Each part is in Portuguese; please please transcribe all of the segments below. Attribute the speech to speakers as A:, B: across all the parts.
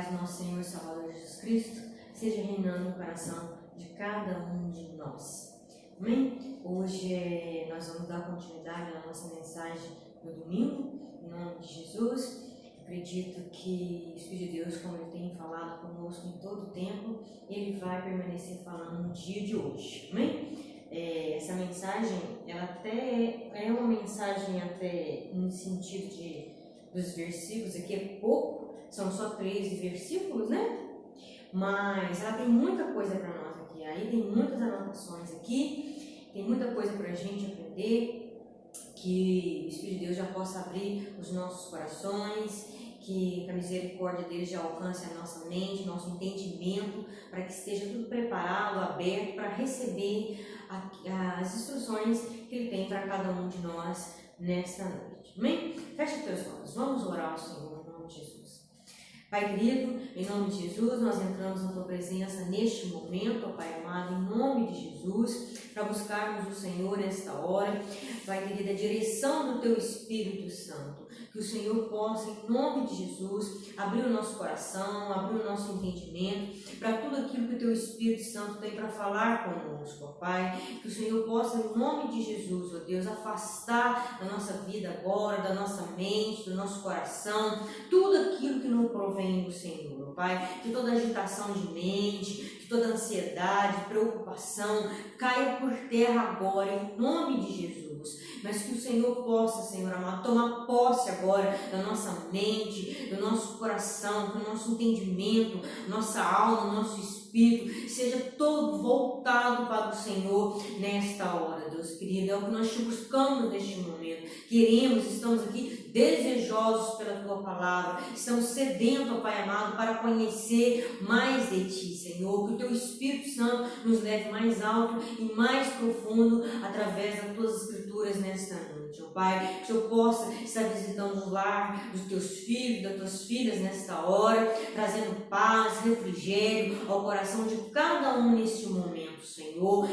A: paz do nosso Senhor e Salvador Jesus Cristo seja reinando no coração de cada um de nós. Amém? Hoje nós vamos dar continuidade à nossa mensagem no domingo, em nome de Jesus. Acredito que o Espírito de Deus, como Ele tem falado conosco em todo o tempo, Ele vai permanecer falando no dia de hoje. Amém? Essa mensagem, ela até é uma mensagem até no sentido dos versículos, aqui é pouco, são só 13 versículos, né? Mas ela tem muita coisa para nós aqui, aí tem muitas anotações aqui, tem muita coisa para a gente aprender, que o Espírito de Deus já possa abrir os nossos corações, que a misericórdia dele já alcance a nossa mente, nosso entendimento, para que esteja tudo preparado, aberto para receber as instruções que ele tem para cada um de nós nesta noite. Amém? Feche os teus olhos, vamos orar ao Senhor em nome de Jesus. Pai querido, em nome de Jesus, nós entramos na Tua presença neste momento, ó Pai amado, em nome de Jesus, para buscarmos o Senhor nesta hora. Pai querido, a direção do Teu Espírito Santo, que o Senhor possa, em nome de Jesus, abrir o nosso coração, abrir o nosso entendimento, para tudo aquilo que o Teu Espírito Santo tem para falar conosco, ó Pai. Que o Senhor possa, em nome de Jesus, ó Deus, afastar da nossa vida agora, da nossa mente, do nosso coração, tudo aquilo que não provém do Senhor, ó Pai. Que toda agitação de mente, que toda ansiedade, preocupação caia por terra agora, em nome de Jesus. Mas que o Senhor possa, Senhor amado, tomar posse agora da nossa mente, do nosso coração, do nosso entendimento, nossa alma, nosso espírito, seja todo voltado para o Senhor nesta hora, Deus querido. É o que nós te buscamos neste momento. Queremos, estamos aqui desejosos pela Tua palavra, estamos sedentos, ó Pai amado, para conhecer mais de Ti, Senhor. Que o Teu Espírito Santo nos leve mais alto e mais profundo através das Tuas Escrituras nesta noite, ó Pai. Que o Senhor possa estar visitando o lar dos Teus filhos, das Tuas filhas nesta hora, trazendo paz, refrigério ao coração de cada um neste momento, Senhor.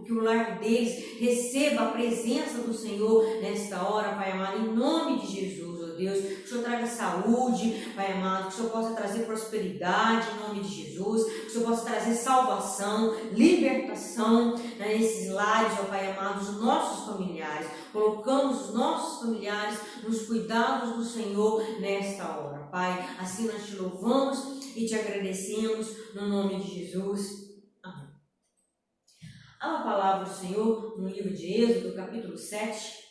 A: Que o lar deles receba a presença do Senhor nesta hora, Pai amado, em nome de Jesus, ó Deus. Que o Senhor traga saúde, Pai amado, que o Senhor possa trazer prosperidade em nome de Jesus, que o Senhor possa trazer salvação, libertação nesses lares, ó Pai amado, os nossos familiares. Colocamos os nossos familiares nos cuidados do Senhor nesta hora, Pai. Assim nós te louvamos e te agradecemos no nome de Jesus. Amém. Há uma palavra do Senhor no livro de Êxodo, capítulo 7,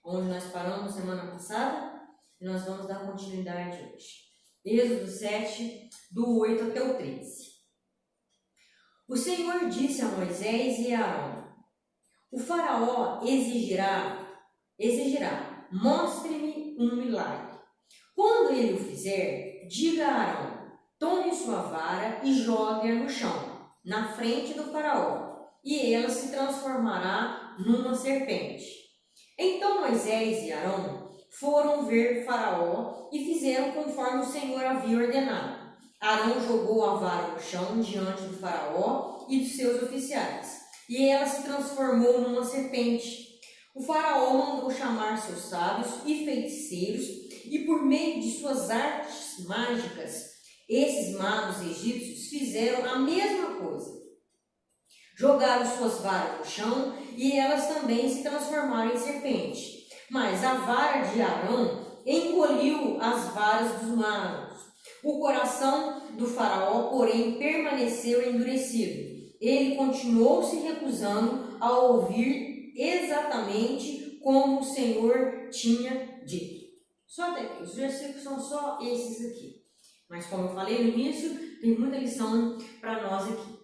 A: onde nós paramos semana passada, e nós vamos dar continuidade hoje. Êxodo 7, do 8 até o 13. O Senhor disse a Moisés e a Arão: o faraó exigirá, mostre-me um milagre. Quando ele o fizer, diga a Arão: tome sua vara e jogue-a no chão, na frente do faraó, e ela se transformará numa serpente. Então Moisés e Arão foram ver Faraó e fizeram conforme o Senhor havia ordenado. Arão jogou a vara no chão diante do Faraó e dos seus oficiais, e ela se transformou numa serpente. O Faraó mandou chamar seus sábios e feiticeiros, e por meio de suas artes mágicas, esses magos egípcios fizeram a mesma coisa. Jogaram suas varas no chão e elas também se transformaram em serpente. Mas a vara de Arão engoliu as varas dos magos. O coração do faraó, porém, permaneceu endurecido. Ele continuou se recusando a ouvir exatamente como o Senhor tinha dito. Só até aqui, os versículos são só esses aqui. Mas como eu falei no início, tem muita lição para nós aqui.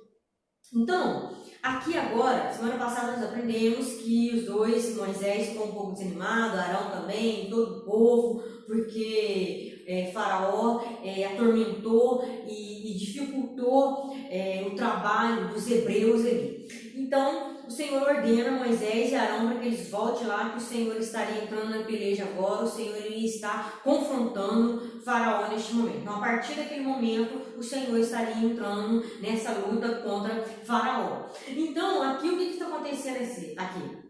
A: Então, aqui agora, semana passada nós aprendemos que os dois, Moisés ficou um pouco desanimado, Arão também, todo o povo, porque Faraó atormentou e dificultou o trabalho dos hebreus ali. Então, o Senhor ordena Moisés e Arão para que eles voltem lá, que o Senhor estaria entrando na peleja agora, o Senhor iria estar confrontando Faraó neste momento. Então, a partir daquele momento, o Senhor estaria entrando nessa luta contra Faraó. Então, aqui o que está acontecendo aqui?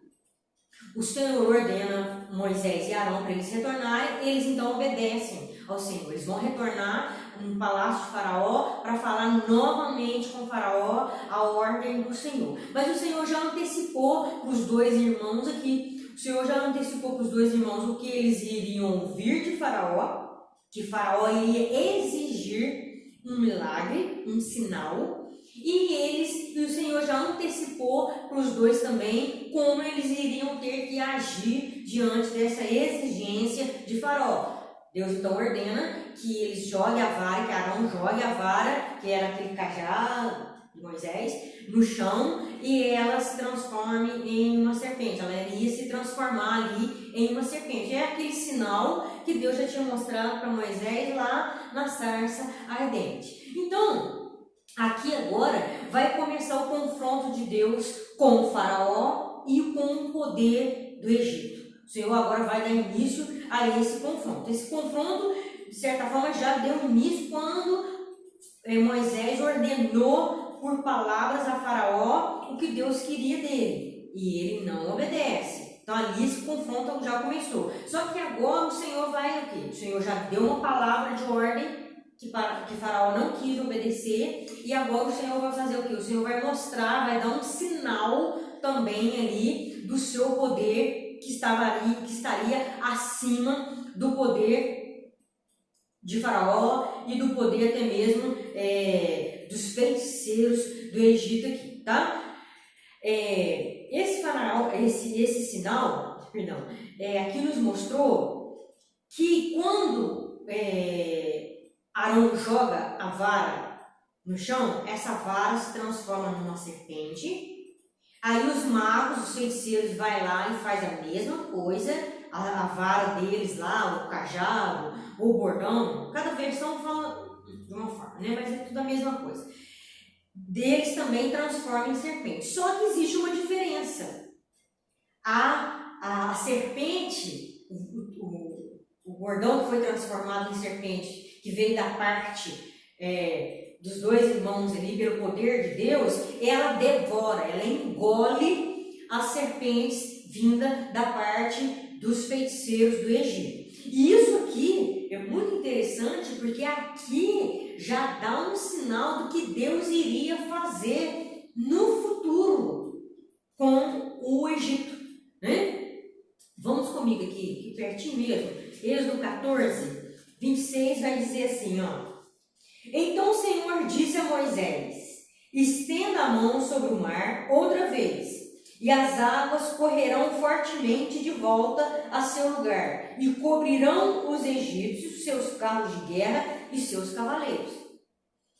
A: O Senhor ordena Moisés e Arão para eles retornarem, eles então obedecem. ao Senhor. Eles vão retornar no palácio de Faraó para falar novamente com Faraó a ordem do Senhor. Mas o Senhor já antecipou para os dois irmãos aqui, o Senhor já antecipou para os dois irmãos o que eles iriam ouvir de Faraó, que Faraó iria exigir um milagre, um sinal, e o Senhor já antecipou para os dois também como eles iriam ter que agir diante dessa exigência de Faraó. Deus então ordena que eles joguem a vara, que Arão jogue a vara, que era aquele cajado de Moisés, no chão, e ela se transforme em uma serpente. Ela iria se transformar ali em uma serpente. É aquele sinal que Deus já tinha mostrado para Moisés lá na sarça ardente. Então, aqui agora vai começar o confronto de Deus com o Faraó e com o poder do Egito. O Senhor agora vai dar início a esse confronto. Esse confronto, de certa forma, já deu início quando Moisés ordenou por palavras a Faraó o que Deus queria dele. E ele não obedece. Então ali esse confronto já começou. Só que agora o Senhor vai o quê? O Senhor já deu uma palavra de ordem que Faraó não quis obedecer, e agora o Senhor vai fazer o quê? O Senhor vai mostrar, vai dar um sinal também ali do seu poder que estaria acima do poder de Faraó e do poder até mesmo dos feiticeiros do Egito aqui, tá? Esse sinal, aqui nos mostrou que quando Arão joga a vara no chão, essa vara se transforma numa serpente. Aí os magos, os feiticeiros, vai lá e faz a mesma coisa. A vara deles lá, o cajado, o bordão, cada versão fala de uma forma, né? Mas é tudo a mesma coisa. Deles também transforma em serpente. Só que existe uma diferença. A serpente, o bordão que foi transformado em serpente, que veio da parte dos dois irmãos ali, pelo poder de Deus, ela devora, ela engole as serpentes vinda da parte dos feiticeiros do Egito. E isso aqui é muito interessante, porque aqui já dá um sinal do que Deus iria fazer no futuro com o Egito, né? Vamos comigo aqui pertinho mesmo. Êxodo 14, 26 vai dizer assim, ó. Então o Senhor disse a Moisés: estenda a mão sobre o mar outra vez, e as águas correrão fortemente de volta a seu lugar, e cobrirão os egípcios, seus carros de guerra e seus cavaleiros.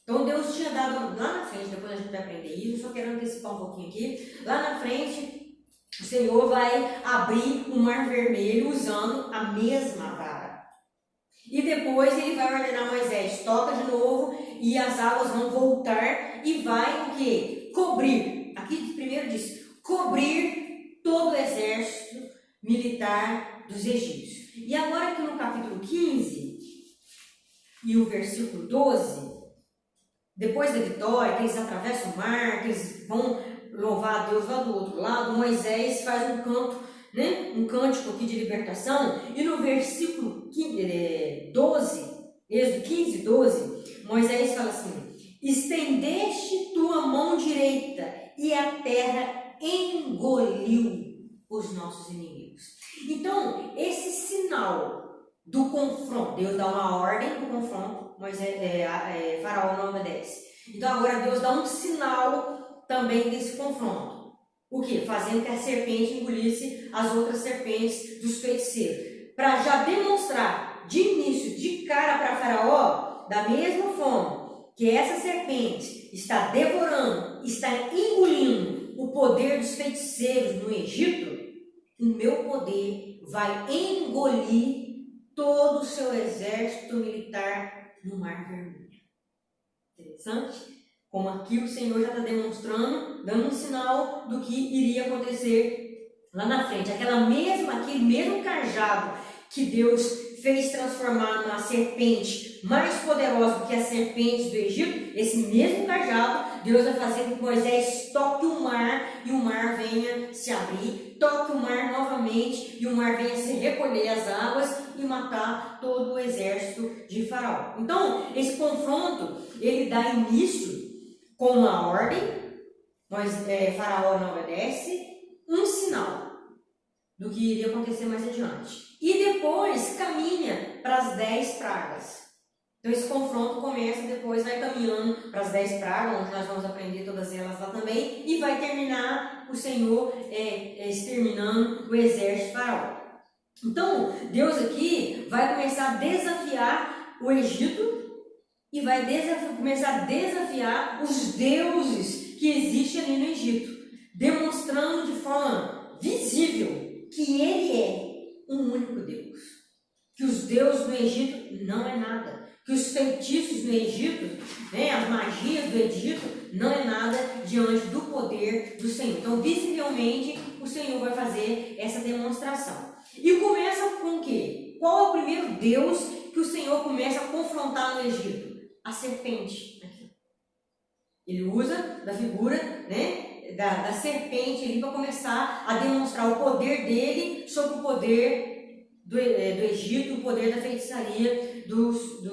A: Então Deus tinha dado lá na frente, depois a gente vai aprender isso, só quero antecipar um pouquinho aqui, lá na frente o Senhor vai abrir o mar vermelho usando a mesma vara. E depois ele vai ordenar a Moisés, toca de novo e as águas vão voltar e vai o quê? Cobrir. Aqui primeiro diz, cobrir todo o exército militar dos egípcios. E agora aqui no capítulo 15 e o versículo 12, depois da vitória, que eles atravessam o mar, que eles vão louvar a Deus lá do outro lado, Moisés faz um canto, né? Um cântico aqui de libertação, e no versículo 12, Êxodo 15, 12, Moisés fala assim: estendeste tua mão direita e a terra engoliu os nossos inimigos. Então, esse sinal do confronto, Deus dá uma ordem para o confronto, Faraó não obedece. Então agora Deus dá um sinal também desse confronto. O que? Fazendo que a serpente engolisse as outras serpentes dos feiticeiros. Para já demonstrar de início, de cara para Faraó, da mesma forma que essa serpente está devorando, está engolindo o poder dos feiticeiros no Egito, o meu poder vai engolir todo o seu exército militar no Mar Vermelho. Interessante? Como aqui o Senhor já está demonstrando, dando um sinal do que iria acontecer lá na frente. Aquele mesmo cajado que Deus fez transformar numa serpente mais poderosa do que as serpentes do Egito, esse mesmo cajado, Deus vai fazer com que Moisés toque o mar e o mar venha se abrir, toque o mar novamente novamente e o mar venha se recolher as águas e matar todo o exército de Faraó. Então, esse confronto, ele dá início com uma ordem, mas Faraó não obedece, um sinal do que iria acontecer mais adiante. E depois caminha para as 10 pragas. Então esse confronto começa, depois vai caminhando para as 10 pragas, onde nós vamos aprender todas elas lá também, e vai terminar o Senhor exterminando o exército de Faraó. Então, Deus aqui vai começar a desafiar o Egito e vai começar a desafiar os deuses que existem ali no Egito, demonstrando de forma visível que Ele é um único Deus, que os deuses do Egito não é nada, que os feitiços no Egito, as magias do Egito, não é nada diante do poder do Senhor. Então, visivelmente, o Senhor vai fazer essa demonstração. E começa com o quê? Qual é o primeiro Deus que o Senhor começa a confrontar no Egito? A serpente. Ele usa da figura, da serpente ali para começar a demonstrar o poder dele sobre o poder do Egito, o poder da feitiçaria dos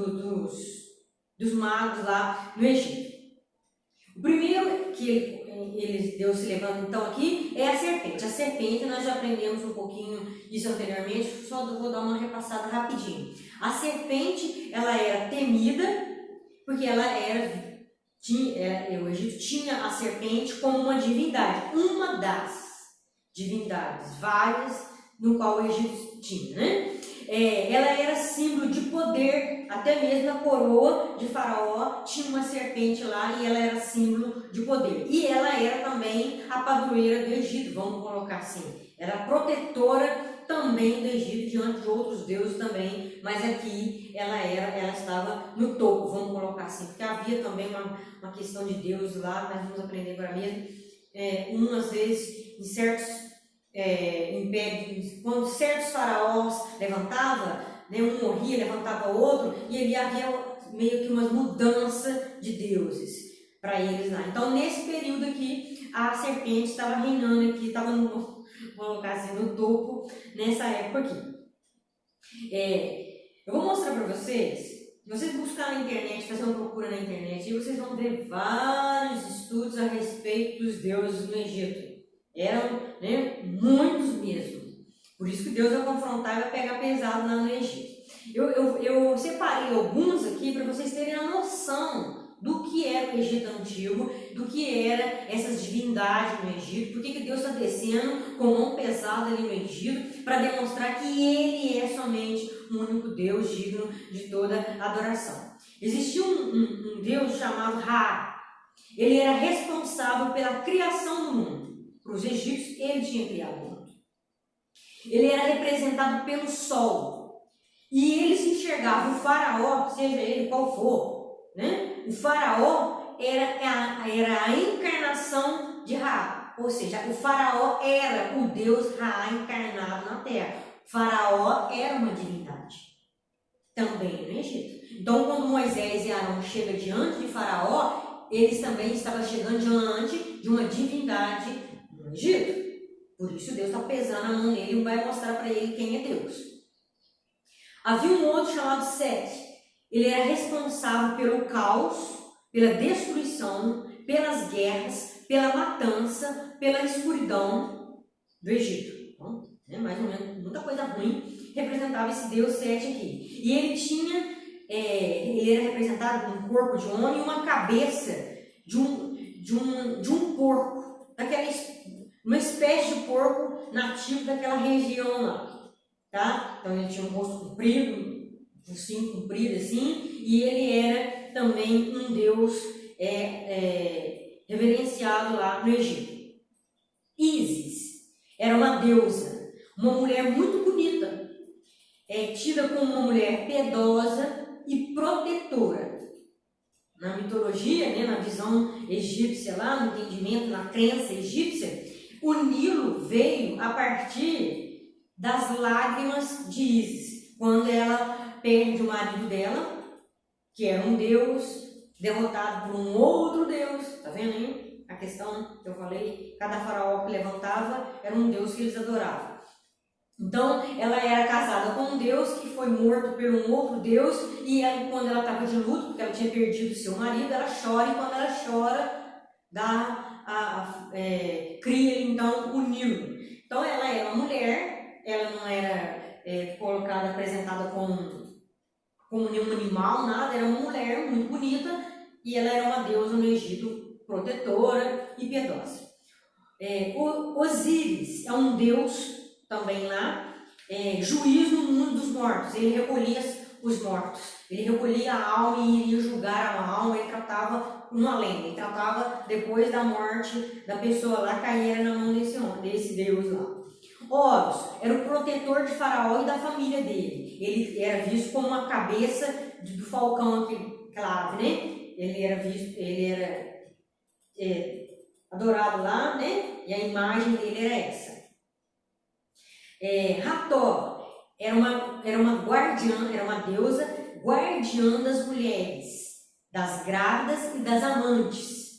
A: magos lá no Egito. O primeiro que Deus se levanta então aqui é a serpente. A serpente, nós já aprendemos um pouquinho isso anteriormente, só vou dar uma repassada rapidinho. A serpente, ela era temida porque ela o Egito tinha a serpente como uma divindade, uma das divindades, várias, no qual o Egito tinha, ela era símbolo de poder, até mesmo a coroa de Faraó tinha uma serpente lá e ela era símbolo de poder. E ela era também a padroeira do Egito, vamos colocar assim, era protetora também do Egito diante de outros deuses também, mas aqui ela estava no topo, vamos colocar assim, porque havia também uma questão de Deus lá, nós vamos aprender agora mesmo, às vezes em certos impérios, quando certos faraós levantavam, um morria, levantava outro, e ali havia meio que uma mudança de deuses para eles lá. Então nesse período aqui, a serpente estava reinando aqui, estava vou colocar assim, no topo nessa época aqui. Eu vou mostrar para vocês buscarem na internet, fazer uma procura na internet, e vocês vão ver vários estudos a respeito dos deuses no Egito. Eram muitos mesmo. Por isso que Deus vai confrontar e vai pegar pesado lá no Egito. Eu separei alguns aqui para vocês terem a noção do que era o Egito antigo, do que era essas divindades no Egito, por que Deus está descendo com mão pesada ali no Egito, para demonstrar que Ele é somente o único Deus digno de toda adoração. Existia um Deus chamado Ra. Ele era responsável pela criação do mundo. Para os egípcios, ele tinha criado o mundo. Ele era representado pelo sol. E ele se enxergava, o faraó, seja ele qual for, o faraó era a encarnação de Ra. Ou seja, o faraó era o Deus Ra encarnado na terra. O faraó era uma divindade. Também no Egito. Então, quando Moisés e Arão chegam diante de faraó, eles também estavam chegando diante de uma divindade no Egito. Por isso Deus está pesando a mão nele e vai mostrar para ele quem é Deus. Havia um outro chamado Sete. Ele era responsável pelo caos, pela destruição, pelas guerras, pela matança, pela escuridão do Egito. Então, mais ou menos, muita coisa ruim representava esse Deus Sete aqui. E ele era representado com um corpo de homem e uma cabeça de um porco, uma espécie de porco nativo daquela região lá, tá? Então ele tinha um rosto comprido, um focinho comprido assim, e ele era também um deus reverenciado lá no Egito. Ísis era uma deusa, uma mulher muito bonita, tida como uma mulher piedosa e protetora. Na mitologia, na visão egípcia lá, no entendimento, na crença egípcia, o Nilo veio a partir das lágrimas de Ísis, quando ela perde o marido dela, que era um deus, derrotado por um outro deus. Tá vendo aí a questão que eu falei? Cada faraó que levantava era um deus que eles adoravam. Então, ela era casada com um deus que foi morto por um outro deus, e aí, quando ela estava de luto, porque ela tinha perdido seu marido, ela chora, e quando ela chora, cria então o Nilo. Então, ela era uma mulher, ela não era colocada, apresentada como nenhum animal, nada, era uma mulher muito bonita, e ela era uma deusa no Egito, protetora e piedosa. Osíris é um deus também lá, juiz no mundo dos mortos. Ele recolhia os mortos, ele recolhia a alma e iria julgar a alma. Ele tratava no além, ele tratava depois da morte da pessoa lá, caía na mão desse deus lá. Horus era o protetor de Faraó e da família dele. Ele era visto como a cabeça do falcão, aquela ave, né? Ele era adorado lá, né? E a imagem dele era essa. Hathor era uma guardiã, era uma deusa guardiã das mulheres, das grávidas e das amantes.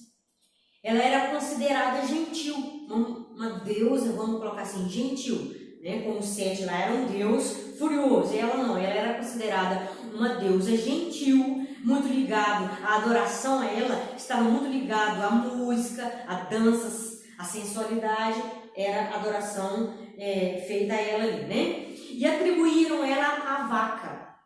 A: Ela era considerada gentil, uma deusa, vamos colocar assim, gentil, né? Como Sete lá era um deus furioso, e ela não, ela era considerada uma deusa gentil, muito ligado, a adoração a ela estava muito ligado à música, a danças, a sensualidade, era a adoração feita a ela ali, né? E atribuíram ela à vaca.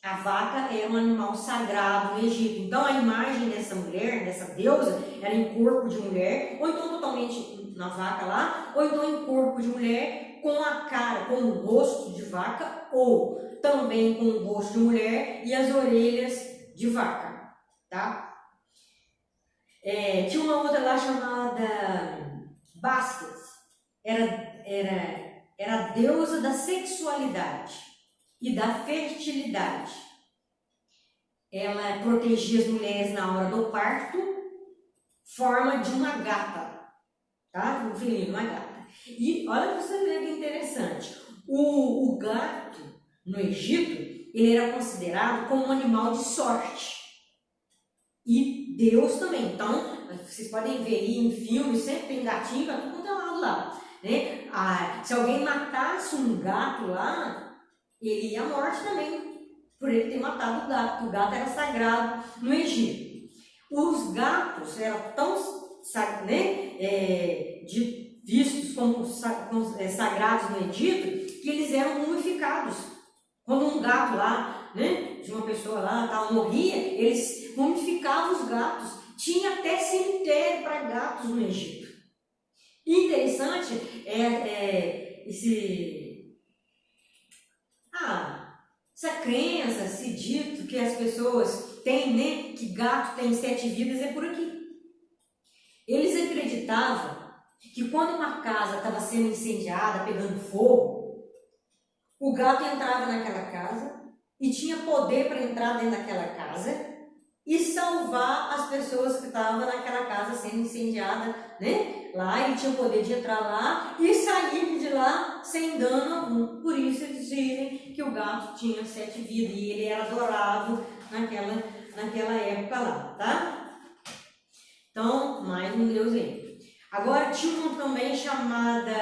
A: A vaca é um animal sagrado no Egito. Então a imagem dessa mulher, dessa deusa, era em corpo de mulher, ou então totalmente na vaca lá, ou então em corpo de mulher, com a cara, com o rosto de vaca, ou também com o rosto de mulher e as orelhas de vaca, tá? Tinha uma outra lá chamada Bastet, era a deusa da sexualidade e da fertilidade. Ela protegia as mulheres na hora do parto, forma de uma gata, tá? Um felino, uma gata. E olha para você ver que interessante, o gato no Egito, ele era considerado como um animal de sorte. E Deus também. Então, vocês podem ver aí em filmes, sempre tem gatinho para tudo quanto é lado lá, né? Se alguém matasse um gato lá, ele ia à morte também, por ele ter matado o gato. O gato era sagrado no Egito. Os gatos eram tão vistos como sagrados no Egito, que eles eram mumificados. Quando um gato lá, né, de uma pessoa lá, tal, morria, eles mumificavam os gatos. Tinha até cemitério para gatos no Egito. E interessante essa crença, esse dito que as pessoas têm, né, que gato tem 7 vidas, é por aqui. Eles acreditavam que quando uma casa estava sendo incendiada, pegando fogo, o gato entrava naquela casa e tinha poder para entrar dentro daquela casa e salvar as pessoas que estavam naquela casa sendo incendiada, né? Lá ele tinha o poder de entrar lá e sair de lá sem dano algum. Por isso eles dizem que o gato tinha 7 vidas e ele era adorado naquela época lá, tá? Então, mais um deus aí. Agora tinha uma também chamada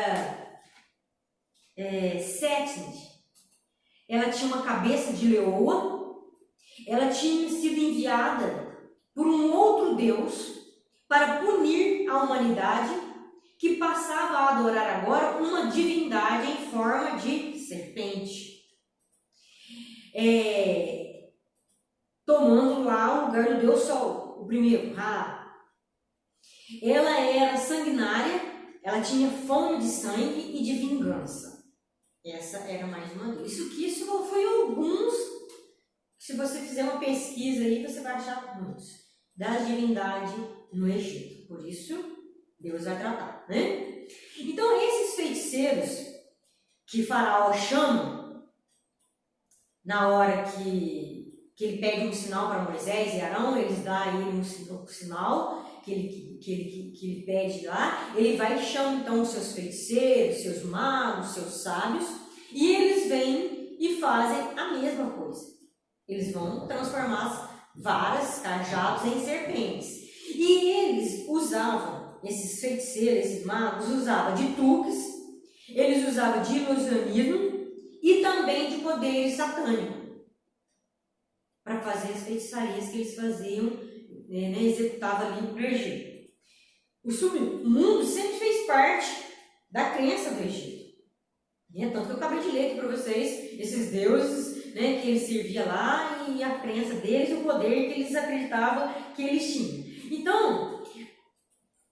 A: Setnit. Ela tinha uma cabeça de leoa. Ela tinha sido enviada por um outro deus para punir a humanidade que passava a adorar agora uma divindade em forma de serpente, tomando lá o lugar do deus Sol, o primeiro, Ra. Ela era sanguinária, ela tinha fome de sangue e de vingança. Essa era mais uma deus. Isso foi alguns. Se você fizer uma pesquisa aí, você vai achar muitos da divindade no Egito. Por isso, Deus vai tratar, né? Então, esses feiticeiros que Faraó chama, na hora que ele pede um sinal para Moisés e Arão, eles dão a ele um sinal que ele pede lá, ele vai e chama então os seus feiticeiros, seus magos, seus sábios, e eles vêm e fazem a mesma coisa. Eles vão transformar varas, cajados em serpentes. E eles usavam, esses feiticeiros, esses magos, usavam de truques Eles usavam de ilusionismo e também de poder satânico para fazer as feitiçarias que eles faziam, executavam ali no Egito. O submundo sempre fez parte da crença do Egito. Tanto que eu acabei de ler aqui para vocês esses deuses, que eles serviam lá e a crença deles, o poder que eles acreditavam que eles tinham. Então,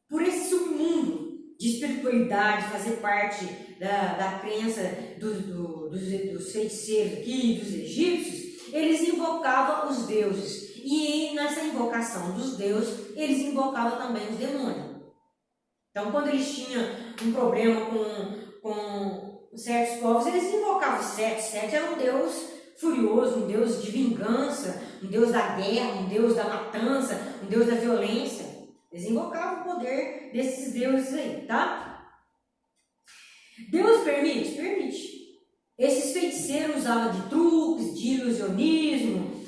A: por esse submundo de espiritualidade fazer parte da crença dos feiticeiros aqui, dos egípcios, eles invocavam os deuses. E nessa invocação dos deuses, eles invocavam também os demônios. Então, quando eles tinham um problema com certos povos, eles invocavam Sete. Sete era um deus furioso, um deus de vingança, um deus da guerra, um deus da matança, um deus da violência. Eles invocavam o poder desses deuses aí, tá? Deus permite? Permite. Esses feiticeiros usavam de truques, de ilusionismo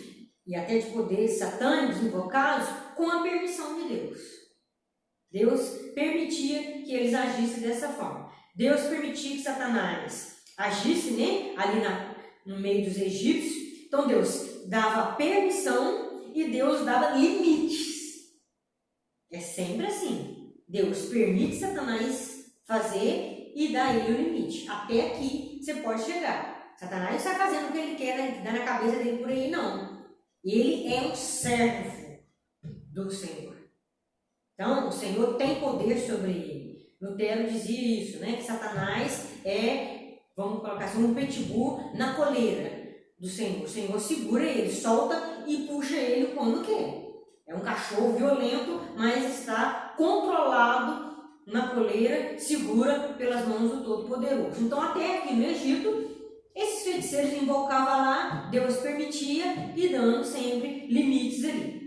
A: e até de poderes satânicos invocados com a permissão de Deus. Deus permitia que eles agissem dessa forma. Deus permitia que Satanás agisse, ali no meio dos egípcios. Então Deus dava permissão e Deus dava limites. É sempre assim. Deus permite Satanás fazer e dá ele o limite. Até aqui você pode chegar. Satanás não está fazendo o que ele quer, dar na cabeça dele por aí, não. Ele é um servo do Senhor. Então, o Senhor tem poder sobre ele. Lutero dizia isso, que Satanás é, vamos colocar assim, um pitbull na coleira do Senhor. O Senhor segura ele, solta e puxa ele quando quer. É um cachorro violento, mas está controlado na coleira, segura pelas mãos do Todo-Poderoso. Então, até aqui no Egito, esses feiticeiros invocavam lá, Deus permitia e dando sempre limites ali.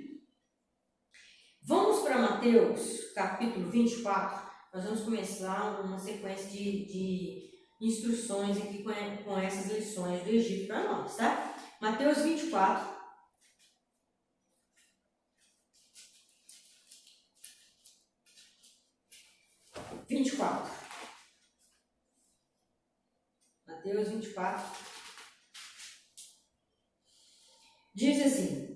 A: Vamos para Mateus, capítulo 24. Nós vamos começar uma sequência de instruções aqui com essas lições do Egito para nós, tá? Mateus 24. Mateus 24. Diz assim: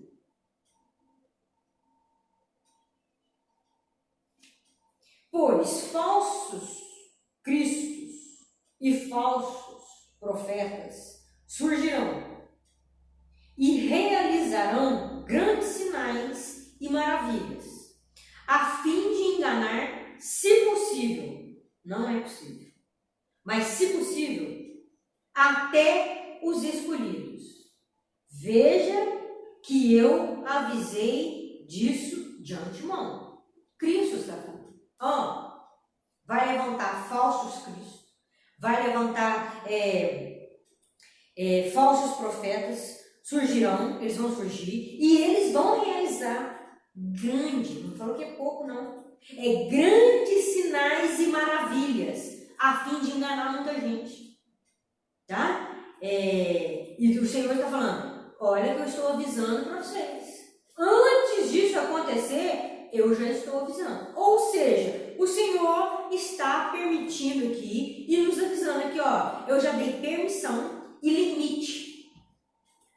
A: pois falsos cristos e falsos profetas surgirão e realizarão grandes sinais e maravilhas, a fim de enganar, se possível, não é possível, mas se possível, até os escolhidos. Veja que eu avisei disso de antemão. Cristo está falando. Vai levantar falsos cristos, vai levantar falsos profetas, surgirão, eles vão surgir, e eles vão realizar não falou que é pouco não, grandes sinais e maravilhas, a fim de enganar muita gente, tá? E o Senhor está falando, olha que eu estou avisando para vocês, antes disso acontecer, eu já estou avisando, ou seja, o Senhor está permitindo aqui e nos avisando aqui, eu já dei permissão e limite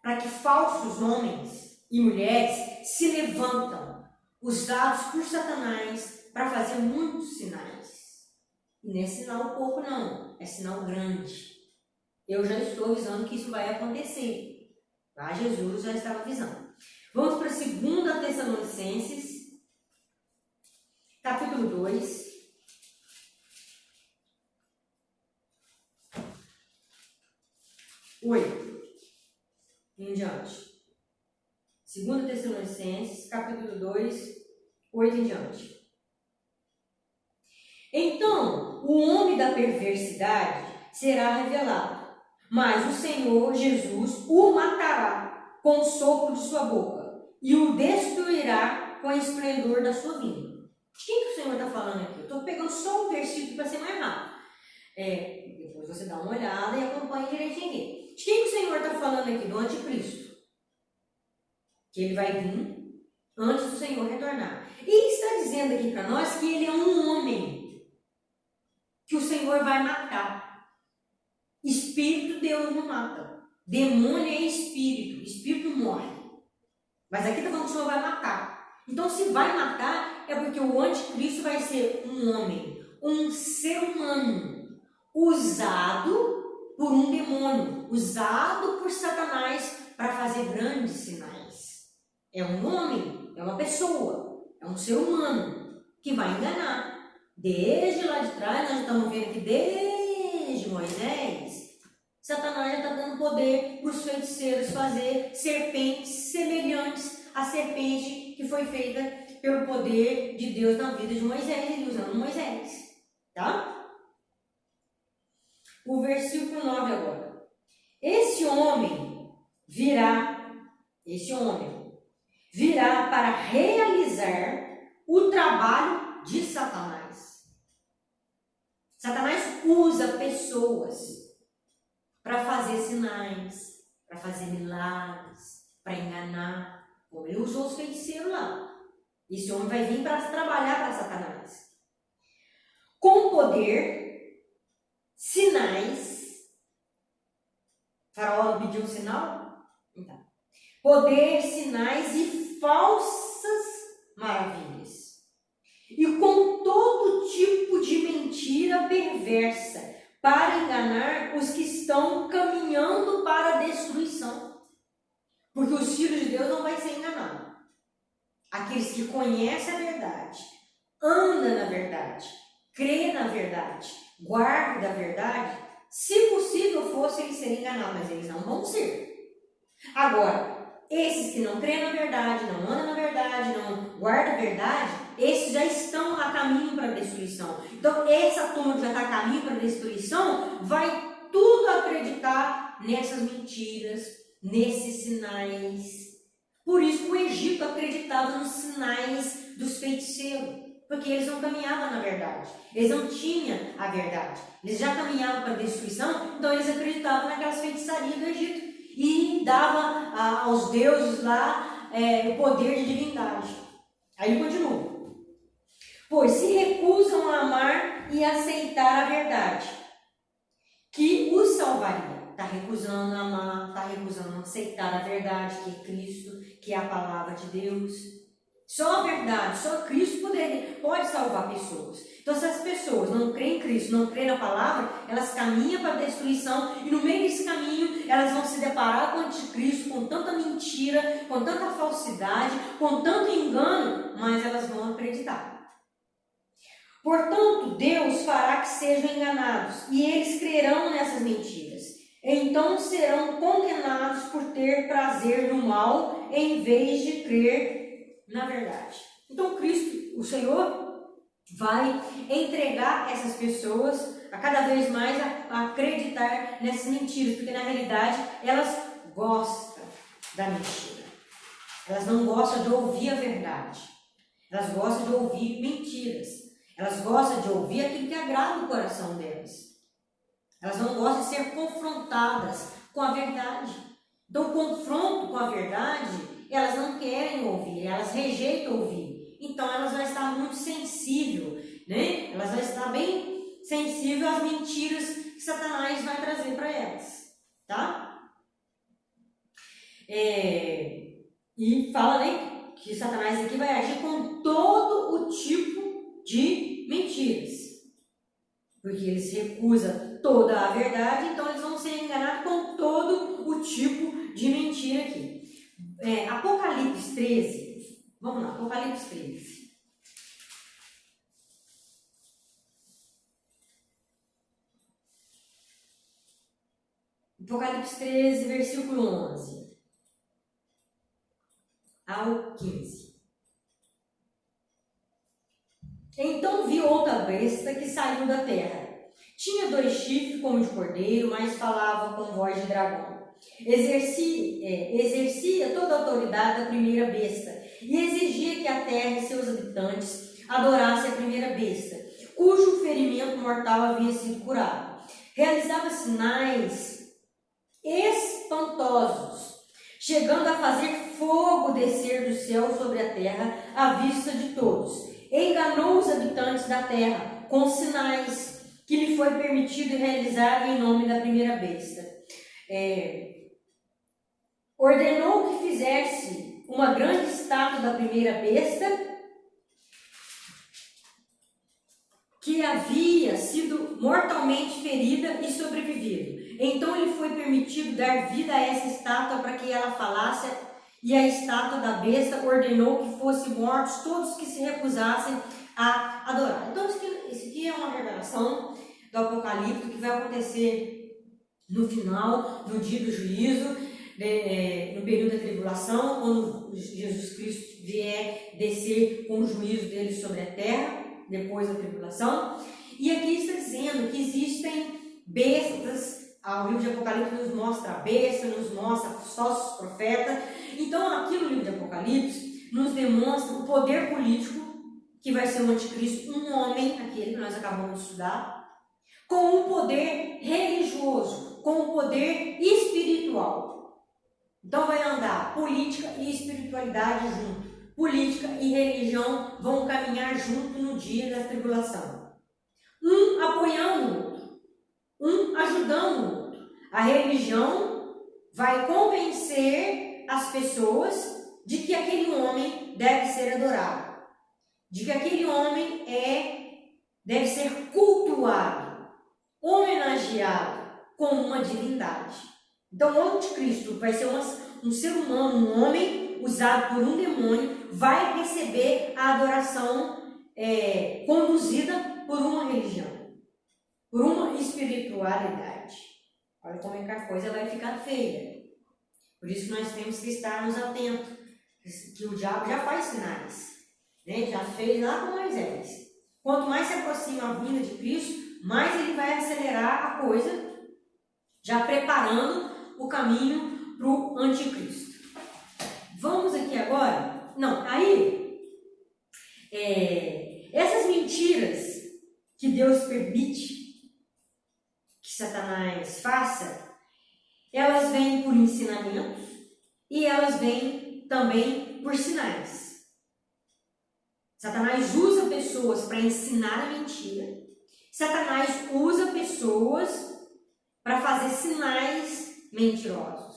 A: para que falsos homens e mulheres se levantam, usados por Satanás para fazer muitos sinais. E não é sinal pouco não, é sinal grande. Eu já estou avisando que isso vai acontecer. Lá Jesus já estava avisando. Vamos para 2 Tessalonicenses, capítulo 2. Em diante. 2 Tessalonicenses, capítulo 2, 8 em diante. Então, o homem da perversidade será revelado, mas o Senhor Jesus o matará com o sopro de sua boca e o destruirá com o esplendor da sua vinda. De quem que o Senhor está falando aqui? Eu estou pegando só um versículo para ser mais rápido. Depois você dá uma olhada e acompanha direitinho aqui. De quem que o Senhor está falando aqui? Do anticristo. Que ele vai vir antes do Senhor retornar. E está dizendo aqui para nós que ele é um homem que o Senhor vai matar. Espírito Deus não mata. Demônio é espírito. Espírito morre. Mas aqui está falando que o Senhor vai matar. Então, se vai matar, é porque o anticristo vai ser um homem, um ser humano, usado por um demônio, usado por Satanás para fazer grandes sinais. É um homem, é uma pessoa, é um ser humano que vai enganar. Desde lá de trás, nós estamos vendo que desde Moisés, Satanás já está dando poder para os feiticeiros fazer serpentes semelhantes à serpente que foi feita pelo poder de Deus na vida de Moisés, ele usando Moisés. Tá? O versículo 9 agora. Esse homem virá para realizar o trabalho de Satanás. Satanás usa pessoas para fazer sinais, para fazer milagres, para enganar. Como ele usou os feiticeiros lá. Esse homem vai vir para trabalhar para Satanás. Com poder, sinais. Faraó pediu um sinal? Então. Poder, sinais e falsas maravilhas. E com todo tipo de mentira perversa, para enganar os que estão caminhando para a destruição. Porque os filhos de Deus não vão ser enganados. Aqueles que conhecem a verdade, andam na verdade, crê na verdade, guarda a verdade, se possível fosse eles serem enganados, mas eles não vão ser. Agora, esses que não creem na verdade, não andam na verdade, não guardam a verdade, esses já estão a caminho para a destruição. Então, essa turma que já está a caminho para a destruição, vai tudo acreditar nessas mentiras, nesses sinais. Por isso que o Egito acreditava nos sinais dos feiticeiros. Porque eles não caminhavam na verdade. Eles não tinham a verdade. Eles já caminhavam para a destruição, então eles acreditavam naquelas feitiçarias do Egito. E dava aos deuses lá o poder de divindade. Aí ele continua. Pois se recusam a amar e aceitar a verdade, que os salvaria. Está recusando a amar, está recusando a aceitar a verdade, que é Cristo, que é a palavra de Deus. Só a verdade, só Cristo pode salvar pessoas. Então, se as pessoas não creem em Cristo, não creem na palavra, elas caminham para a destruição e no meio desse caminho elas vão se deparar com o anticristo, com tanta mentira, com tanta falsidade, com tanto engano, mas elas vão acreditar. Portanto, Deus fará que sejam enganados e eles crerão nessas mentiras. Então serão condenados por ter prazer no mal em vez de crer na verdade. Então Cristo, o Senhor, vai entregar essas pessoas a cada vez mais a acreditar nessas mentiras, porque na realidade elas gostam da mentira. Elas não gostam de ouvir a verdade. Elas gostam de ouvir mentiras. Elas gostam de ouvir aquilo que agrada o coração delas. Elas não gostam de ser confrontadas com a verdade. Então, o confronto com a verdade, elas não querem ouvir, elas rejeitam ouvir. Então, elas vão estar muito sensíveis, né? Elas vão estar bem sensíveis às mentiras que Satanás vai trazer para elas, tá? E fala, né, que Satanás aqui vai agir com todo o tipo de mentiras. Porque ele se recusa toda a verdade, então eles vão ser enganados com todo o tipo de mentira aqui. Apocalipse 13. Vamos lá, Apocalipse 13. Apocalipse 13, versículo 11 ao 15. Então vi outra besta que saiu da terra. Tinha 2 chifres como de cordeiro, mas falava com voz de dragão. Exercia toda a autoridade da primeira besta e exigia que a terra e seus habitantes adorassem a primeira besta, cujo ferimento mortal havia sido curado. Realizava sinais espantosos, chegando a fazer fogo descer do céu sobre a terra à vista de todos. Enganou os habitantes da terra com sinais que lhe foi permitido realizar em nome da primeira besta. Ordenou que fizesse uma grande estátua da primeira besta, que havia sido mortalmente ferida e sobrevivido. Então lhe foi permitido dar vida a essa estátua para que ela falasse, e a estátua da besta ordenou que fossem mortos todos que se recusassem a adorar. Então isso aqui é uma revelação do Apocalipse que vai acontecer no final, no dia do juízo, no período da tribulação, quando Jesus Cristo vier descer com o juízo dele sobre a terra, depois da tribulação. E aqui está dizendo que existem bestas. O livro de Apocalipse nos mostra a besta, nos mostra os falsos profetas. Então aqui no livro de Apocalipse nos demonstra o poder político que vai ser o anticristo, um homem, aquele que nós acabamos de estudar, com um poder religioso, com um poder espiritual. Então vai andar política e espiritualidade junto. Política e religião vão caminhar junto no dia da tribulação. Um apoiando o outro, um ajudando o outro. A religião vai convencer as pessoas de que aquele homem deve ser adorado, de que aquele homem deve ser cultuado, homenageado como uma divindade. Então o anticristo vai ser um ser humano, um homem usado por um demônio, vai receber a adoração conduzida por uma religião, por uma espiritualidade. Olha como é que a coisa vai ficar feia. Por isso que nós temos que estarmos atentos, que o diabo já faz sinais, né? Já fez lá com Moisés. Quanto mais se aproxima a vinda de Cristo, mais ele vai acelerar a coisa, já preparando o caminho para o anticristo. Vamos aqui agora. Não, aí essas mentiras que Deus permite que Satanás faça, elas vêm por ensinamentos e elas vêm também por sinais. Satanás usa pessoas para ensinar a mentira. Satanás usa pessoas para fazer sinais mentirosos,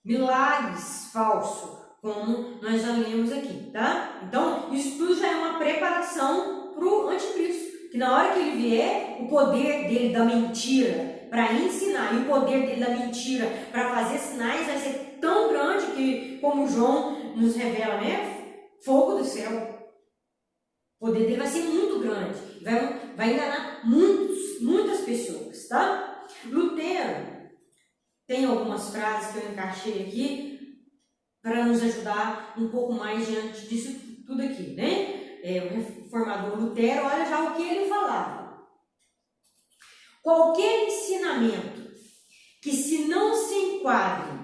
A: milagres falsos, como nós já lemos aqui, tá? Então, isso tudo já é uma preparação para o anticristo, que na hora que ele vier, o poder dele da mentira para ensinar e o poder dele da mentira para fazer sinais vai ser tão grande que, como João nos revela, né? Fogo do céu. O poder dele vai ser muito grande, vai enganar muitas pessoas, tá? Lutero tem algumas frases que eu encaixei aqui para nos ajudar um pouco mais diante disso tudo aqui, né? O reformador Lutero, olha já o que ele falava. Qualquer ensinamento que se não se enquadre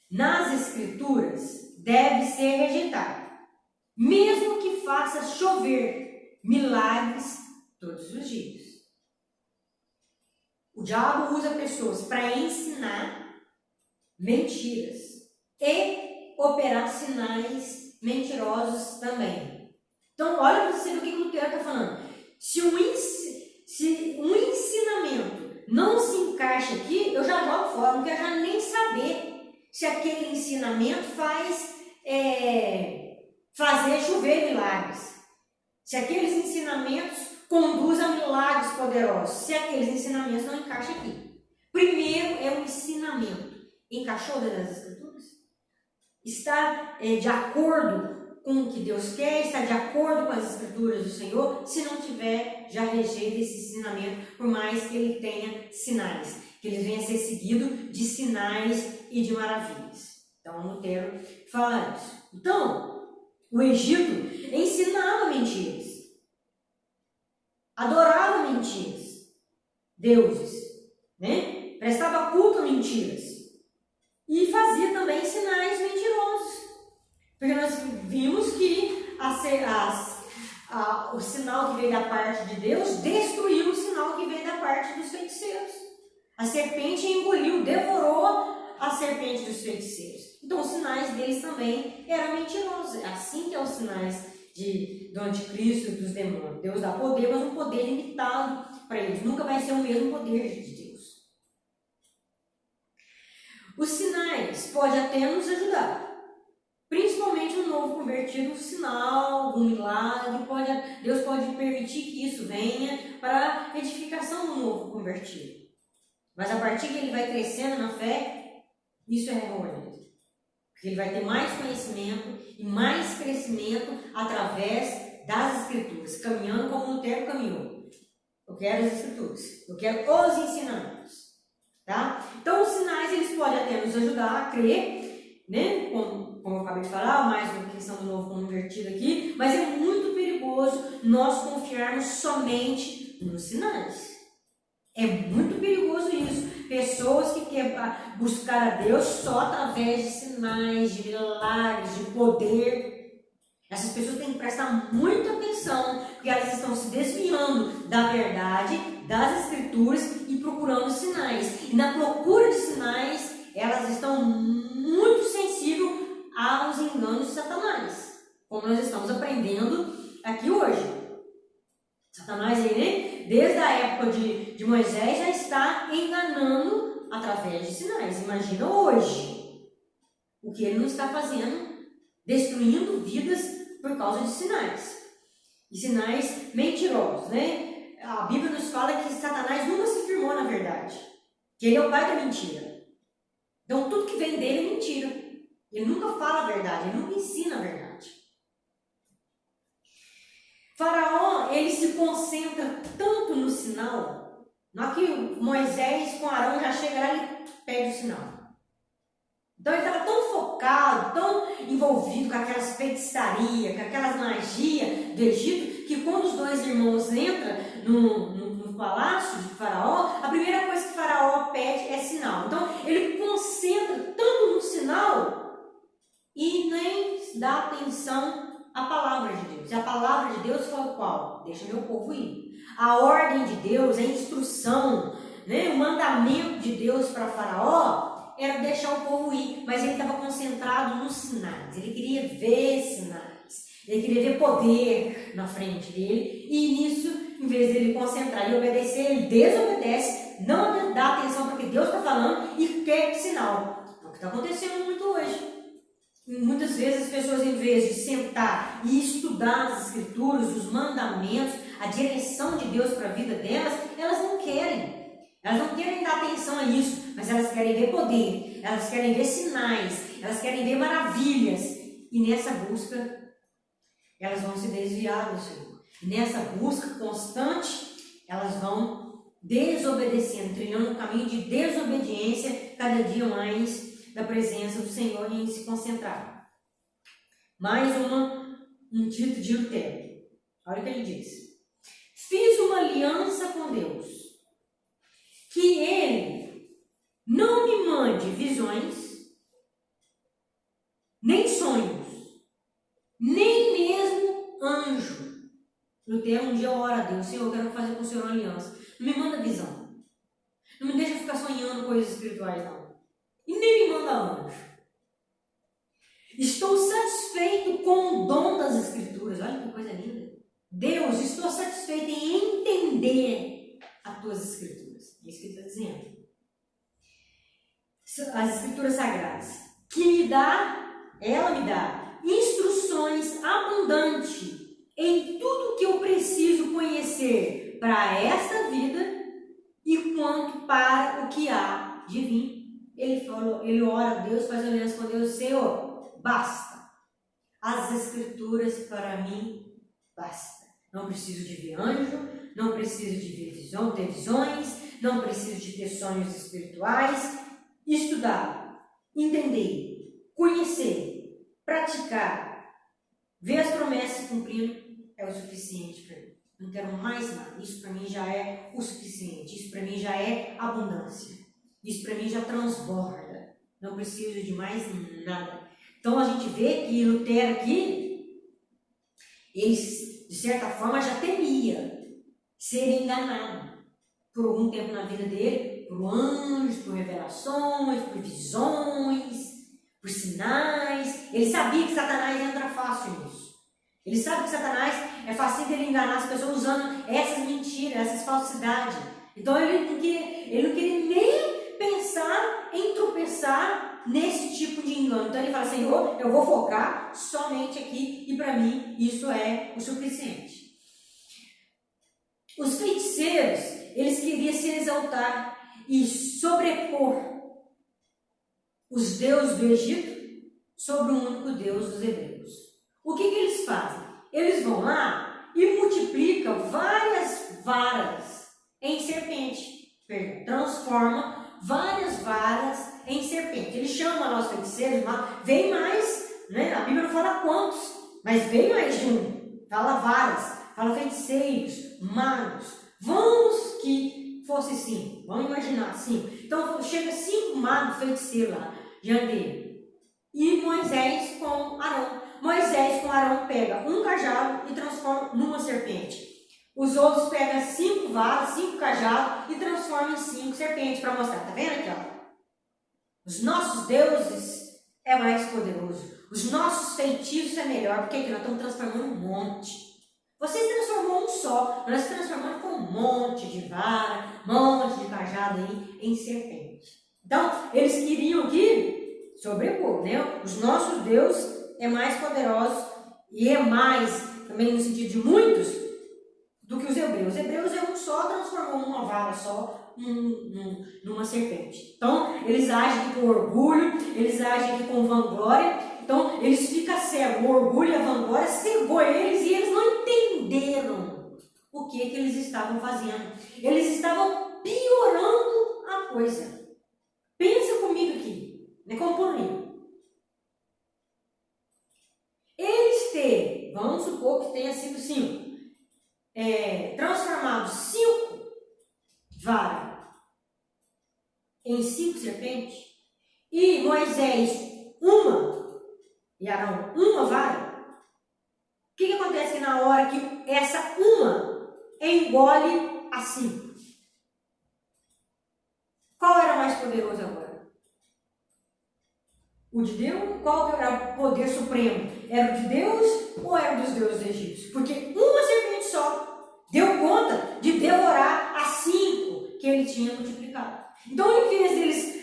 A: nas Escrituras deve ser rejeitado, mesmo que faça chover milagres todos os dias. O diabo usa pessoas para ensinar mentiras e operar sinais mentirosos também. Então, olha para você ver o que o Lutero está falando. Se um ensinamento não se encaixa aqui, eu já jogo fora, não quero já nem saber se aquele ensinamento faz fazer chover milagres. Se aqueles ensinamentos conduzem a milagres poderosos, se aqueles ensinamentos não encaixam aqui. Primeiro é um ensinamento. Encaixou dentro das Escrituras? Está de acordo com o que Deus quer? Está de acordo com as Escrituras do Senhor? Se não tiver, já rejeita esse ensinamento, por mais que ele tenha sinais, que ele venha a ser seguido de sinais e de maravilhas. Então, Lutero fala isso. Então, o Egito ensinava mentiras, adorava mentiras, deuses, né? Prestava culto a mentiras e fazia também sinais mentirosos, porque nós vimos que o sinal que veio da parte de Deus destruiu o sinal que veio da parte dos feiticeiros. A serpente engoliu, devorou a serpente dos feiticeiros. Então os sinais deles também eram mentirosos. Assim que é os sinais do anticristo e dos demônios. Deus dá poder, mas um poder limitado para eles, nunca vai ser o mesmo poder de Deus. Os sinais podem até nos ajudar, principalmente o novo convertido, um sinal, um milagre, Deus pode permitir que isso venha para a edificação do novo convertido. Mas a partir que ele vai crescendo na fé, isso é removimento. Porque ele vai ter mais conhecimento e mais crescimento através das Escrituras, caminhando como Lutero caminhou. Eu quero as Escrituras, eu quero os ensinamentos. Tá? Então os sinais eles podem até nos ajudar a crer, né? Como eu acabei de falar, mais uma questão do novo convertido aqui, mas é muito perigoso nós confiarmos somente nos sinais. É muito perigoso isso. Pessoas que querem buscar a Deus só através de sinais, de milagres, de poder. Essas pessoas têm que prestar muita atenção, porque elas estão se desviando da verdade, das Escrituras e procurando sinais. E na procura de sinais, elas estão muito sensíveis aos enganos de Satanás, como nós estamos aprendendo aqui hoje. Satanás aí, né? Desde a época de Moisés já está enganando através de sinais. Imagina hoje o que ele não está fazendo, destruindo vidas por causa de sinais. E sinais mentirosos, né? A Bíblia nos fala que Satanás nunca se firmou na verdade, que ele é o pai da mentira. Então tudo que vem dele é mentira. Ele nunca fala a verdade, ele nunca ensina a verdade. Faraó, ele se concentra tanto no sinal, não é que Moisés com Arão já chega lá e pede o sinal. Então ele estava tão focado, tão envolvido com aquelas feitiçarias, com aquelas magias do Egito, que quando os dois irmãos entram no palácio de Faraó, a primeira coisa que Faraó pede é sinal. Então ele concentra tanto no sinal e nem dá atenção à palavra de Deus. E a palavra de Deus foi qual? Deixa meu povo ir. A ordem de Deus, a instrução, né, o mandamento de Deus para Faraó era deixar o povo ir, mas ele estava concentrado nos sinais, ele queria ver sinais, ele queria ver poder na frente dele, e nisso, em vez dele concentrar e obedecer, ele desobedece, não dá atenção para o que Deus está falando e quer sinal. É o que está acontecendo muito hoje. Muitas vezes as pessoas, em vez de sentar e estudar as Escrituras, os mandamentos, a direção de Deus para a vida delas, elas não querem. Elas não querem dar atenção a isso, mas elas querem ver poder, elas querem ver sinais, elas querem ver maravilhas. E nessa busca, elas vão se desviar do Senhor. E nessa busca constante, elas vão desobedecendo, trilhando um caminho de desobediência cada dia mais da presença do Senhor e em se concentrar. Mais um título de Lutero. Olha o que ele diz. Fiz uma aliança com Deus, que Ele não me mande visões, nem sonhos, nem mesmo anjo. Lutero um dia ora a Deus, Senhor, eu quero fazer com o Senhor uma aliança. Não me manda visão. Não me deixa ficar sonhando coisas espirituais, não. E nem me manda anjo. Estou satisfeito com o dom das Escrituras. Olha que coisa linda. Deus, estou satisfeito em entender as tuas Escrituras. É isso que ele está dizendo. As Escrituras Sagradas. Que ela me dá instruções abundantes em tudo que eu preciso conhecer para esta vida e quanto para o que há de vir. Ele ora a Deus, faz aliança com Deus, Senhor, basta. As Escrituras para mim basta. Não preciso de ver anjo, não preciso de ver ter visões, não preciso de ter sonhos espirituais. Estudar, entender, conhecer, praticar, ver as promessas se cumprindo é o suficiente para mim. Não quero mais nada. Isso para mim já é o suficiente. Isso para mim já é abundância. Isso para mim já transborda. Não preciso de mais nada. Então a gente vê que Lutero aqui, ele de certa forma já temia ser enganado por algum tempo na vida dele, por anjos, por revelações, por visões, por sinais. Ele sabia que Satanás entra fácil nisso. Ele sabe que Satanás é fácil dele enganar as pessoas usando essas mentiras, essas falsidades. Então ele não queria nem pensar em tropeçar nesse tipo de engano. Então ele fala, Senhor, eu vou focar somente aqui e para mim isso é o suficiente. Os feiticeiros, eles queriam se exaltar e sobrepor os deuses do Egito sobre o único Deus dos hebreus. O que eles fazem? Eles vão lá e multiplicam várias varas em serpente. Transforma várias varas em serpente. Eles chamam a nós feiticeiros, vem mais, né? A Bíblia não fala quantos, mas vem mais de um. Fala varas, fala feiticeiros, magos. Vamos que fosse 5. Vamos imaginar 5. Então chega 5 magos feiticeiros lá diante dele. E Moisés com Arão. Moisés com Arão pega um cajado e transforma numa serpente. Os outros pegam 5 varas, 5 cajados e transformam em 5 serpentes para mostrar. Tá vendo aqui, ó? Os nossos deuses é mais poderoso. Os nossos feitiços é melhor. Porque aqui nós estamos transformando um monte. Vocês transformou um só. Nós transformamos com um monte de vara, um monte de cajado aí em serpente. Então, eles queriam que sobrepor, né? Os nossos deuses é mais poderoso e é mais, também no sentido de muitos, do que os hebreus. Os hebreus é um só, transformou uma vara só numa serpente. Então, eles agem aqui com orgulho, eles agem aqui com vanglória. Então, eles ficam cegos. O orgulho e a vanglória cegou eles e eles não entenderam o que eles estavam fazendo. Eles estavam piorando a coisa. Pensa comigo aqui. Compondo. Eles vamos supor que tenha sido 5, transformado 5 varas em 5 serpentes, e Moisés e Arão uma vara. O que acontece na hora que essa uma engole a 5? Qual era mais poderoso agora? O de Deus? Qual era o poder supremo? Era o de Deus ou era o dos deuses egípcios? Porque uma serpente só deu conta de devorar as 5 que ele tinha multiplicado. Então, em vez deles,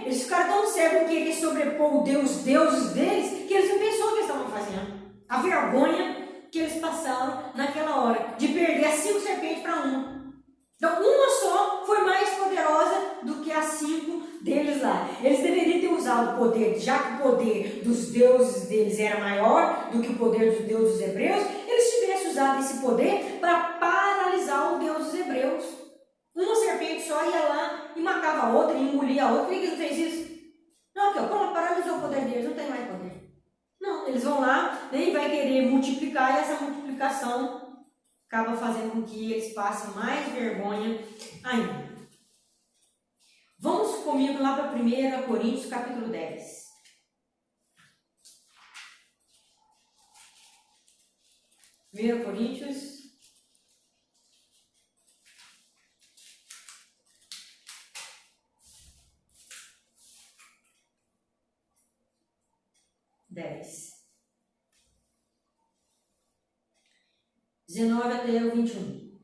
A: eles ficaram tão cegos em querer sobrepor os deuses deles, que eles não pensaram o que eles estavam fazendo. A vergonha que eles passaram naquela hora, de perder as 5 serpentes para uma. Então, uma só foi mais poderosa do que as 5 deles lá. Eles deveriam ter usado o poder, já que o poder dos deuses deles era maior do que o poder dos deuses dos hebreus, eles tivessem usado esse poder para paralisar o Deus dos hebreus. Uma serpente só ia lá e matava a outra, e engolia a outra. Por que eles não fez isso? Não, aqui, ó, paralisou o poder deles, não tem mais poder. Não, eles vão lá e vai querer multiplicar, e essa multiplicação acaba fazendo com que eles passem mais vergonha ainda. Vamos comigo lá para 1 Coríntios, capítulo 10. Primeira Coríntios 10. 19 até o 21.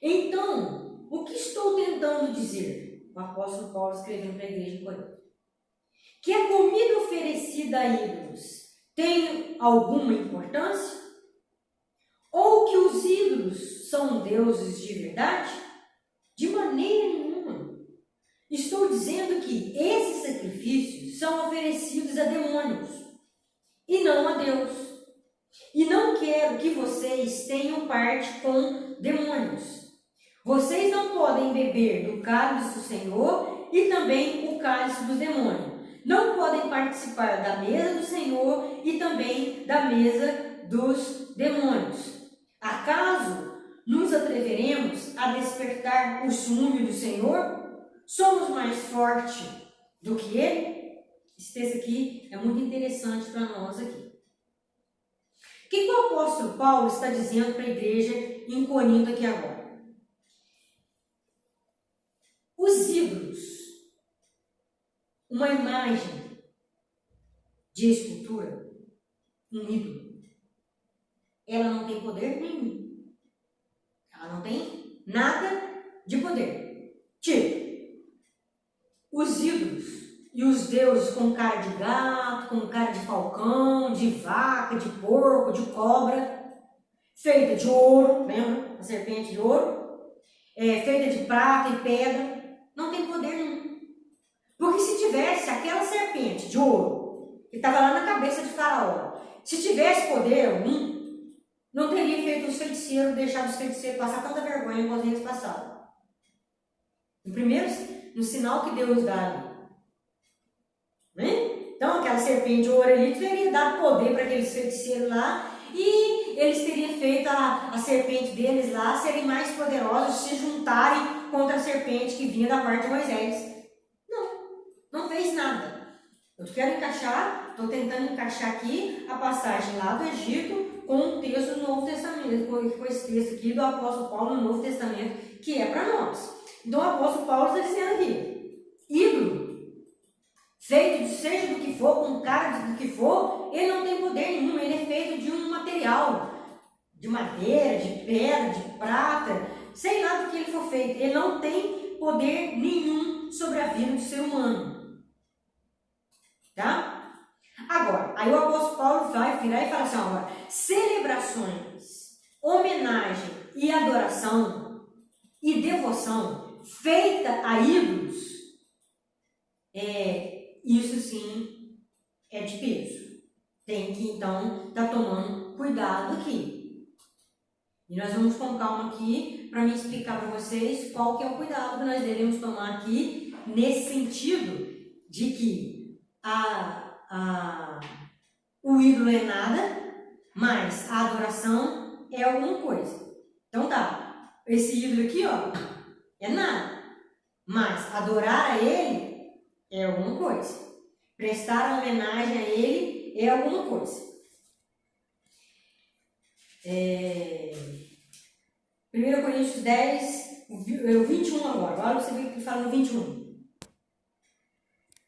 A: Então, o que estou tentando dizer? O apóstolo Paulo escrevendo para a igreja de Corinto. Que a comida oferecida a ídolos tem alguma importância? Ou que os ídolos são deuses de verdade? De maneira nenhuma. Estou dizendo que esses sacrifícios são oferecidos a demônios e não a Deus. E não quero que vocês tenham parte com demônios. Vocês não podem beber do cálice do Senhor e também o cálice dos demônios. Não podem participar da mesa do Senhor e também da mesa dos demônios. Acaso nos atreveremos a despertar o ciúme do Senhor? Somos mais fortes do que Ele? Esse texto aqui é muito interessante para nós aqui. O que o apóstolo Paulo está dizendo para a igreja em Corinto aqui agora? Os ídolos, uma imagem de escultura, um ídolo, ela não tem poder nenhum. Ela não tem nada de poder. Tipo, os ídolos e os deuses com cara de gato, com cara de falcão, de vaca, de porco, de cobra, feita de ouro, lembra? A serpente de ouro, feita de prata e pedra, não tem poder nenhum. Porque se tivesse aquela serpente de ouro que estava lá na cabeça de Faraó, se tivesse poder algum, não teria feito os feiticeiros, deixado os feiticeiros passar tanta vergonha como eles passaram. No sinal que Deus dá ali. Né? Então, aquela serpente de ouro ali teria dado poder para aqueles feiticeiros lá e eles teriam feito a serpente deles lá serem mais poderosos, se juntarem contra a serpente que vinha da parte de Moisés. Não fez nada. Eu quero estou tentando encaixar aqui a passagem lá do Egito com um texto do Novo Testamento, com esse texto aqui do apóstolo Paulo no Novo Testamento, que é para nós. Então o apóstolo Paulo está dizendo aqui, ídolo, feito seja do que for, com cara do que for, ele não tem poder nenhum, ele é feito de um material, de madeira, de pedra, de prata, sei lá do que ele for feito, ele não tem poder nenhum sobre a vida do ser humano. Tá? Agora, aí o apóstolo Paulo vai virar e fala assim, agora, celebrações, homenagem e adoração e devoção feita a ídolos, isso sim é de peso. Tem que então estar tomando cuidado aqui. E nós vamos com calma aqui para me explicar para vocês qual que é o cuidado que nós devemos tomar aqui nesse sentido de que o ídolo é nada, mas a adoração é alguma coisa. Então tá, esse ídolo aqui, ó, é nada, mas adorar a ele é alguma coisa. Prestar homenagem a ele é alguma coisa. 1 Coríntios 10, 21 agora. Olha você vê que fala no 21.